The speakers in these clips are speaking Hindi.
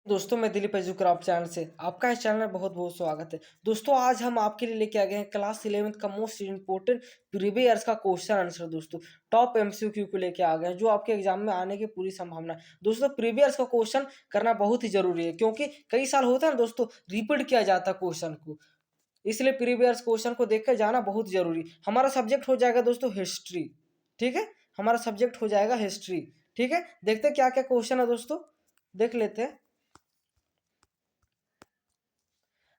दोस्तों मैं दिलीप एजुक्राफ्ट चैनल से आपका इस चैनल में बहुत बहुत स्वागत है। दोस्तों आज हम आपके लिए लेके आ गए हैं क्लास 11th का मोस्ट इंपोर्टेंट प्रीवियस ईयर्स का क्वेश्चन आंसर। दोस्तों टॉप एमसीक्यू को लेके आ गए हैं जो आपके एग्जाम में आने की पूरी संभावना है। दोस्तों प्रीवियस ईयर्स का क्वेश्चन करना बहुत ही जरूरी है क्योंकि कई साल होता है ना दोस्तों, रिपीट किया जाता है क्वेश्चन को, इसलिए प्रीवियस ईयर्स क्वेश्चन को देख कर जाना बहुत जरूरी। हमारा सब्जेक्ट हो जाएगा दोस्तों हिस्ट्री, ठीक है, हमारा सब्जेक्ट हो जाएगा हिस्ट्री। ठीक है, देखते क्या क्या क्वेश्चन है दोस्तों, देख लेते हैं।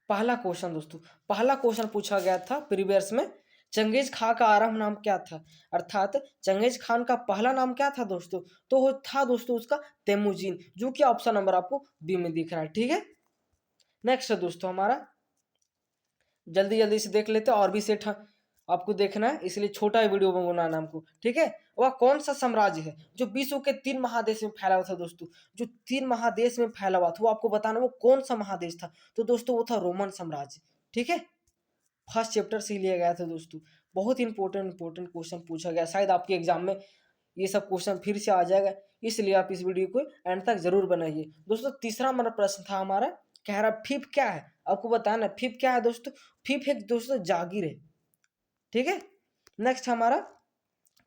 पहला क्वेश्चन दोस्तों, पहला क्वेश्चन पूछा गया था प्रीवियस में, चंगेज खां का आरंभ नाम क्या था। अर्थात चंगेज खान का पहला नाम क्या था दोस्तों, तो वो था दोस्तों उसका तेमुजीन, जो कि ऑप्शन नंबर आपको बी में दिख रहा है। ठीक है, नेक्स्ट है दोस्तों हमारा, जल्दी जल्दी से देख लेते हैं और भी सेट आपको देखना है, इसलिए छोटा ही वीडियो में बनाना हमको। ठीक है, वह कौन सा साम्राज्य है जो विश्व के 3 महादेश में फैला हुआ था दोस्तों, जो 3 महादेश में फैला हुआ था वो आपको बताना वो कौन सा महादेश था। तो दोस्तों वो था रोमन साम्राज्य। ठीक है, फर्स्ट चैप्टर से ही लिया गया था दोस्तों। बहुत इंपॉर्टेंट क्वेश्चन पूछा गया, शायद आपके एग्जाम में ये सब क्वेश्चन फिर से आ जाएगा, इसलिए आप इस वीडियो को एंड तक जरूर बनाइए। दोस्तों तीसरा हमारा प्रश्न था हमारा, कह रहा फिफ क्या है, आपको बताना फिफ क्या है दोस्तों। फिफ एक दोस्तों जागीर है। ठीक है, नेक्स्ट हमारा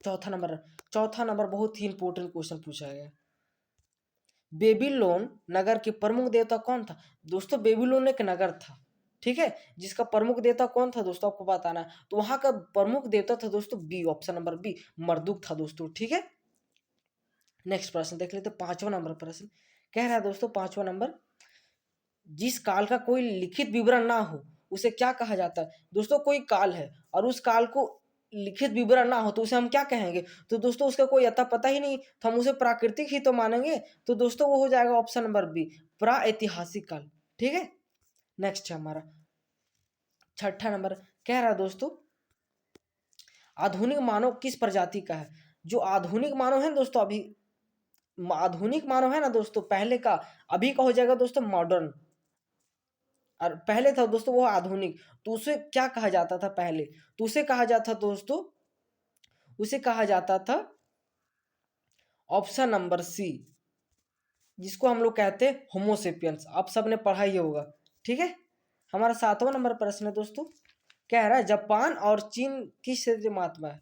चौथा नंबर बहुत ही इंपॉर्टेंट क्वेश्चन पूछा गया, बेबीलोन नगर के प्रमुख देवता कौन था। दोस्तों बेबीलोन एक नगर था, ठीक है, जिसका प्रमुख देवता कौन था दोस्तों आपको बताना है। तो वहां का प्रमुख देवता था दोस्तों B, option number B, Marduk था दोस्तों। ठीक है, नेक्स्ट प्रश्न देख लेते, पांचवा नंबर प्रश्न कह रहा है दोस्तों, पांचवा नंबर, जिस काल का कोई लिखित विवरण ना हो उसे क्या कहा जाता है। दोस्तों कोई काल है और उस काल को लिखित विवरण ना हो तो उसे हम क्या कहेंगे। तो दोस्तों उसका कोई अता पता ही नहीं, तो हम उसे प्राकृतिक ही तो मानेंगे। तो दोस्तों वो हो जाएगा ऑप्शन नंबर बी, प्राऐतिहासिक काल। ठीक है, नेक्स्ट है हमारा छठा नंबर, कह रहा है दोस्तों, आधुनिक मानव किस प्रजाति का है। जो आधुनिक मानव है दोस्तों, अभी आधुनिक मानव है ना दोस्तों, पहले का, अभी का हो जाएगा दोस्तों मॉडर्न, और पहले था दोस्तों वो आधुनिक। तो उसे क्या कहा जाता था पहले, तो उसे कहा जाता दोस्तों, उसे कहा जाता था ऑप्शन नंबर सी, जिसको हम लोग कहते हैं होमोसेपियंस। आप सबने पढ़ा ही होगा। ठीक है, हमारा सातवां नंबर प्रश्न है दोस्तों, कह रहा है जापान और चीन किस क्षेत्र में आता है।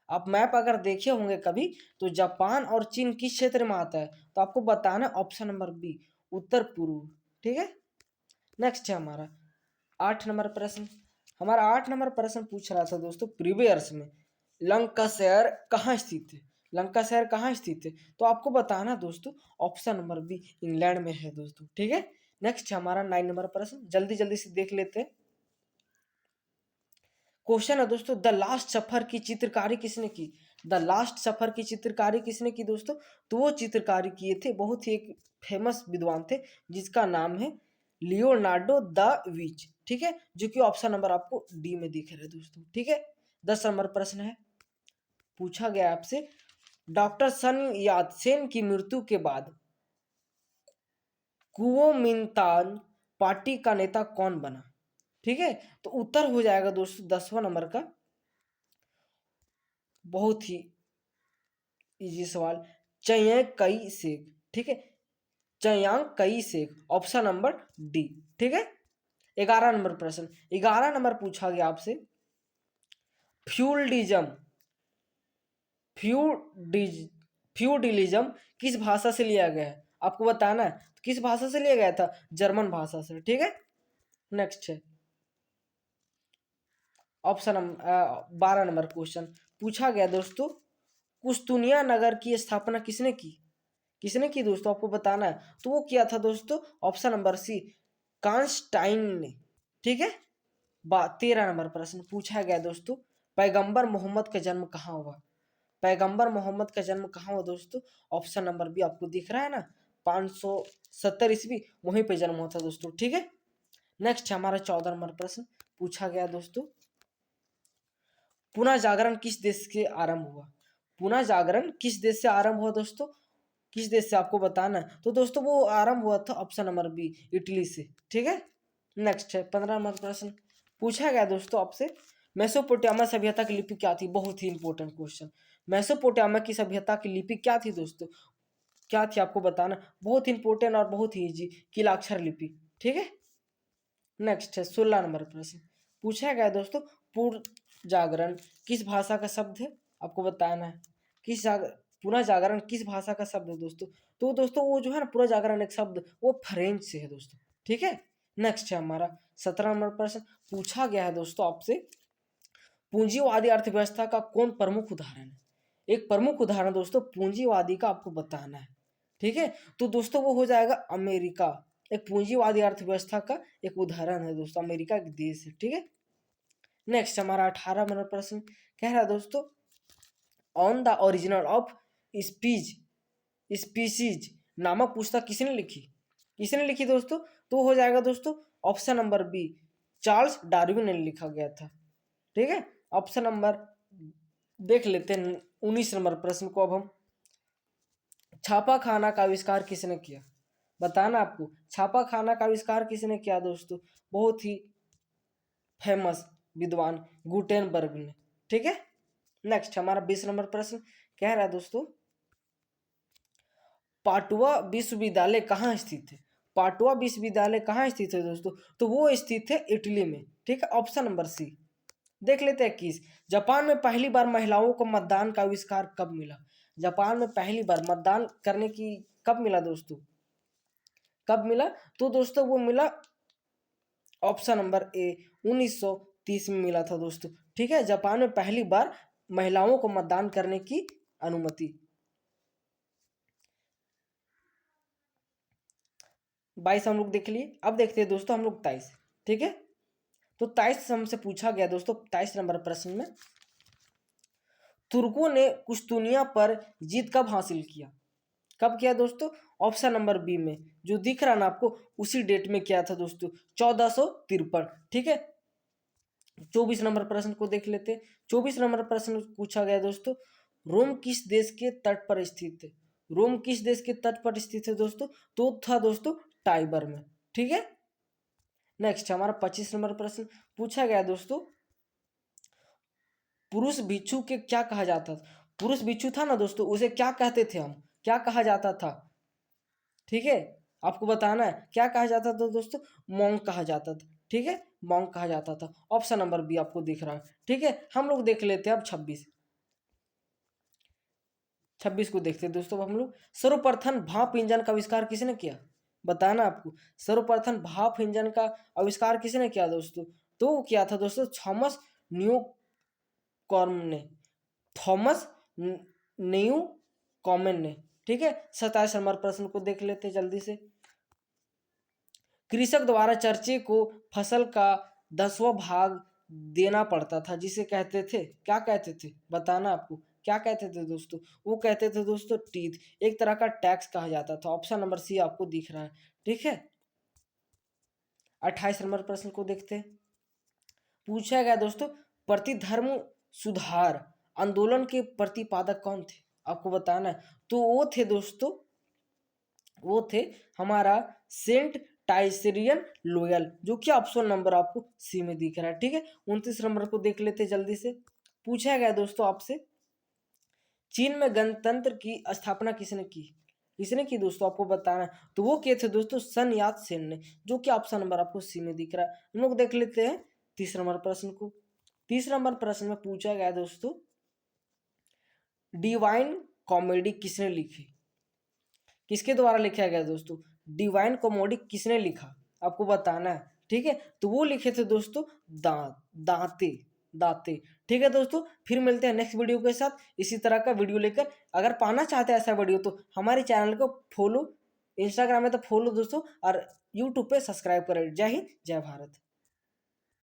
आप मैप अगर देखे होंगे कभी, तो जापान और चीन किस क्षेत्र में आता है, तो आपको बताना ऑप्शन नंबर बी, उत्तर पूर्व। ठीक है, नेक्स्ट है हमारा आठ नंबर प्रश्न, हमारा आठ नंबर प्रश्न पूछ रहा था दोस्तों प्रीवियस में, लंका शहर कहाँ स्थित है। लंका शहर कहाँ स्थित है, तो आपको बताना दोस्तों ऑप्शन नंबर बी, इंग्लैंड में है दोस्तों। ठीक है, नेक्स्ट है हमारा 9 नंबर प्रश्न, जल्दी जल्दी से देख लेते हैं। क्वेश्चन है दोस्तों, द लास्ट सफर की चित्रकारी किसने की। द लास्ट सफर की चित्रकारी किसने की दोस्तों, तो वो चित्रकारी किए थे बहुत ही एक फेमस विद्वान थे, जिसका नाम है लियोनार्डो द विच। ठीक है, जो कि ऑप्शन नंबर आपको डी में दिख रहा है दोस्तों। ठीक है, 10 नंबर प्रश्न है, पूछा गया आपसे, डॉक्टर सन यात सेन की मृत्यु के बाद कुओमिंतान पार्टी का नेता कौन बना। ठीक है, तो उत्तर हो जाएगा दोस्तों 10वां नंबर का, बहुत ही इजी सवाल, चयंग कई शेख। ठीक है, चयांग कई शेख, ऑप्शन नंबर डी। ठीक है, 11 नंबर प्रश्न, 11 नंबर पूछा गया आपसे, फ्यूडलिज्म, फ्यूडिज फ्यूडिलिज्म किस भाषा से लिया गया है, आपको बताना है किस भाषा से लिया गया था, जर्मन भाषा से। ठीक है, नेक्स्ट है ऑप्शन 12 नंबर क्वेश्चन, पूछा गया दोस्तों, कुस्तुनिया नगर की स्थापना किसने की। किसने की दोस्तों आपको बताना है, तो वो किया था दोस्तों ऑप्शन नंबर सी, कांस्टाइन ने। ठीक है, 13 नंबर प्रश्न पूछा गया दोस्तों, पैगंबर मोहम्मद का जन्म कहाँ हुआ। पैगंबर मोहम्मद का जन्म कहाँ हुआ दोस्तों, ऑप्शन नंबर बी आपको दिख रहा है ना, 570 ईस्वी, वहीं पे जन्म होता दोस्तों। ठीक है, नेक्स्ट हमारा 14 नंबर प्रश्न, पूछा गया दोस्तों, पुनः जागरण किस देश के आरंभ हुआ। पुनः जागरण किस देश से आरंभ हुआ दोस्तों, किस देश से आपको बताना है, तो दोस्तों वो आरंभ हुआ था ऑप्शन नंबर बी, इटली से। ठीक है, नेक्स्ट है 15 नंबर प्रश्न, पूछा गया दोस्तों आपसे, मेसोपोटामिया सभ्यता की लिपि क्या थी। बहुत ही इंपॉर्टेंट क्वेश्चन, मेसोपोटामिया की सभ्यता की लिपि क्या थी दोस्तों, क्या थी आपको बताना, बहुत इंपॉर्टेंट और बहुत ही इजी, कीलाक्षर लिपि। ठीक है, नेक्स्ट है 16 नंबर प्रश्न पूछा गया दोस्तों, पूर्ण जागरण किस भाषा का शब्द है, आपको बताना है। पूरा जागरण किस भाषा का शब्द है दोस्तों, तो दोस्तों वो जो है ना पूरा जागरण एक शब्द वो फ्रेंच से है दोस्तों। ठीक है, नेक्स्ट है हमारा 17 नंबर प्रश्न पूछा गया है दोस्तों आपसे, पूंजीवादी अर्थव्यवस्था का कौन प्रमुख उदाहरण है। एक प्रमुख उदाहरण दोस्तों पूंजीवादी का आपको बताना है। ठीक है, तो दोस्तों वो हो जाएगा अमेरिका, एक पूंजीवादी अर्थव्यवस्था का एक उदाहरण है दोस्तों, अमेरिका एक देश है। ठीक है, नेक्स्ट हमारा 18 नंबर प्रश्न कह रहा है दोस्तों, on the original of species नामक पुस्तक किसने लिखी, किसने लिखी दोस्तों, तो हो जाएगा दोस्तों option number B, Charles Darwin ने लिखा गया था। ठीक है, ऑप्शन नंबर देख लेते हैं 19 नंबर प्रश्न को अब हम, छापा खाना का आविष्कार किसने किया, बताना आपको, छापा खाना का आविष्कार किसने किया दोस्तों, बहुत ही फेमस विद्वान गुटेनबर्ग ने। ठीक है, नेक्स्ट हमारा 20 नंबर प्रश्न कह रहा है दोस्तों, पाटुआ विश्वविद्यालय कहाँ स्थित है, पाटुआ विश्वविद्यालय कहाँ स्थित है दोस्तों, तो वो स्थित है इटली में। ठीक है, ऑप्शन नंबर सी। देख लेते हैं 21, जापान में पहली बार महिलाओं को मतदान का आविष्कार कब मिला, जापान में पहली बार मतदान करने की कब मिला दोस्तों, कब मिला, तो दोस्तों वो मिला ऑप्शन नंबर ए 1930 में मिला था दोस्तों। ठीक है, जापान में पहली बार महिलाओं को मतदान करने की अनुमति। 22 हम लोग देख लिए, अब देखते हैं दोस्तों हम लोग 23। ठीक है, तो 23 हमसे पूछा गया दोस्तों 23 नंबर प्रश्न में, तुर्कों ने कुश्तुनिया पर जीत कब हासिल किया, कब किया दोस्तों, ऑप्शन नंबर बी में जो दिख रहा ना आपको उसी डेट में किया था दोस्तों, 1453। ठीक है, 24 नंबर प्रश्न को देख लेते हैं। 24 नंबर प्रश्न पूछा गया दोस्तों, रोम किस देश के तट पर स्थित है, रोम किस देश के तट पर स्थित है दोस्तों, तो था दोस्तों टाइबर में। ठीक है, नेक्स्ट हमारा 25 नंबर प्रश्न पूछा गया दोस्तों, पुरुष भिक्षु के क्या कहा जाता था, पुरुष भिक्षु था ना दोस्तों उसे क्या कहते थे हम, क्या कहा जाता था। ठीक है, आपको बताना है क्या कहा जाता था दोस्तों, मॉन्क कहा जाता था। ठीक है, मॉन्क कहा जाता था, ऑप्शन नंबर बी आपको दिख रहा है। ठीक है, हम लोग देख लेते हैं अब 26 को देखते हैं दोस्तों हम लोग, सर्वप्रथम भाप इंजन का आविष्कार किसने किया, बताना आपको, सर्वप्रथम भाप इंजन का आविष्कार किसने किया दोस्तों, तो वो किया था दोस्तों थॉमस न्यू कॉर्म ने, थॉमस न्यू कॉमन ने। ठीक है, 27 नंबर प्रश्न को देख लेते जल्दी से, कृषक द्वारा चर्चे को फसल का 10वां भाग देना पड़ता था जिसे कहते थे, क्या कहते थे, बताना आपको क्या कहते थे दोस्तों, वो कहते थे दोस्तों टीथ, एक तरह का टैक्स कहा जाता था, ऑप्शन नंबर सी आपको दिख रहा है। ठीक है, 28 नंबर प्रश्न को देखते हैं, पूछा गया दोस्तों, प्रतिधर्म सुधार आंदोलन के प्रतिपादक कौन थे, आपको बताना है, तो वो थे दोस्तों, वो थे हमारा सेंट टाइसरियन लोयल, जो कि ऑप्शन नंबर आपको सी में दिख रहा है। ठीक है, 29 नंबर को देख लेते जल्दी से, पूछा गया दोस्तों आपसे, चीन में गणतंत्र की स्थापना किसने की, किसने की दोस्तों, आपको बताना है, तो वो किए थे दोस्तों सन यात सेन ने, जो कि ऑप्शन नंबर आपको सी में दिख रहा है। हम लोग देख लेते हैं 30 नंबर प्रश्न को, 30 नंबर प्रश्न में पूछा गया दोस्तों, डिवाइन कॉमेडी किसने लिखी, किसके द्वारा लिखा गया दोस्तों, डिवाइन कॉमेडी किसने लिखा, आपको बताना है। ठीक है, तो वो लिखे थे दोस्तों दाते दाते। ठीक है दोस्तों, फिर मिलते हैं नेक्स्ट वीडियो के साथ इसी तरह का वीडियो लेकर, अगर पाना चाहते हैं ऐसा वीडियो तो हमारे चैनल को फॉलो, इंस्टाग्राम में तो फॉलो दोस्तों, और यूट्यूब पे सब्सक्राइब करें। जय हिंद, जय भारत।